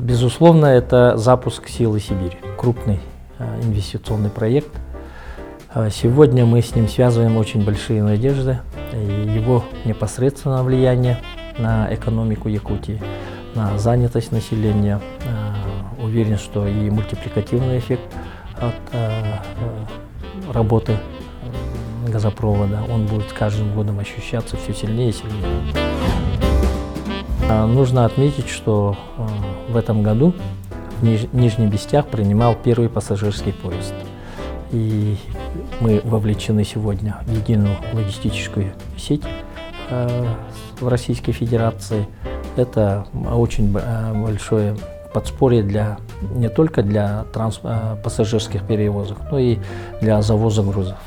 Безусловно, это запуск «Силы Сибири», крупный инвестиционный проект. Сегодня мы с ним связываем очень большие надежды, и его непосредственное влияние на экономику Якутии, на занятость населения. Уверен, что и мультипликативный эффект от работы газопровода, он будет с каждым годом ощущаться все сильнее и сильнее. Нужно отметить, что в этом году в Нижний Бестях принимал первый пассажирский поезд. И мы вовлечены сегодня в единую логистическую сеть в Российской Федерации. Это очень большое подспорье не только для пассажирских перевозок, но и для завоза грузов.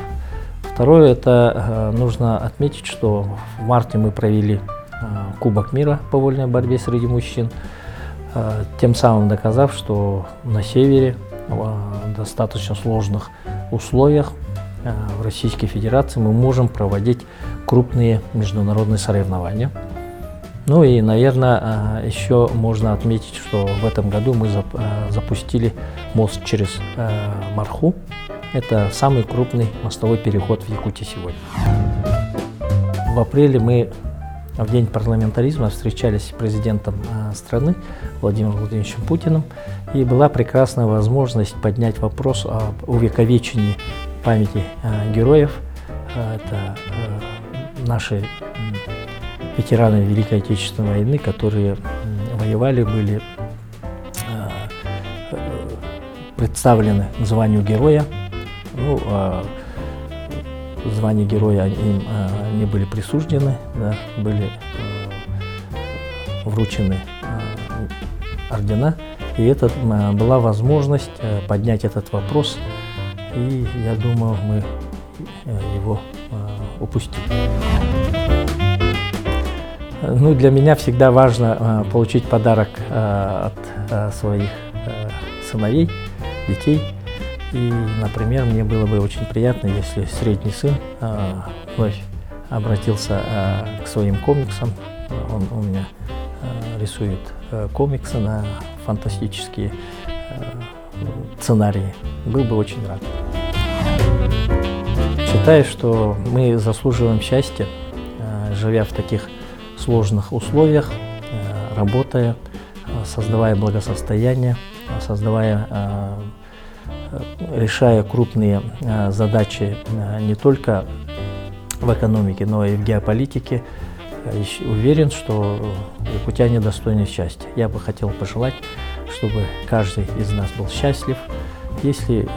Второе, это нужно отметить, что в марте мы провели Кубок мира по вольной борьбе среди мужчин, тем самым доказав, что на севере в достаточно сложных условиях в Российской Федерации мы можем проводить крупные международные соревнования. Ну и, наверное, еще можно отметить, что в этом году мы запустили мост через Марху. Это самый крупный мостовой переход в Якутии сегодня. В апреле мы в День парламентаризма встречались с президентом страны Владимиром Владимировичем Путиным, и была прекрасная возможность поднять вопрос об увековечении памяти героев. Это наши ветераны Великой Отечественной войны, которые воевали, были представлены к званию героя. Ну, звание героя им не были присуждены, да, были вручены ордена, и это была возможность поднять этот вопрос, и я думаю, мы его упустили. Ну, для меня всегда важно получить подарок от своих сыновей, детей. И, например, мне было бы очень приятно, если средний сын вновь обратился к своим комиксам. Он у меня рисует комиксы на фантастические сценарии. Был бы очень рад. Считаю, что мы заслуживаем счастья, живя в таких сложных условиях, работая, создавая благосостояние, решая крупные задачи не только в экономике, но и в геополитике. Уверен, что якутяне достойны счастья. Я бы хотел пожелать, чтобы каждый из нас был счастлив. Если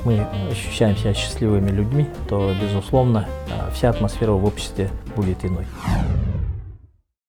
мы ощущаем себя счастливыми людьми, то, безусловно, вся атмосфера в обществе будет иной.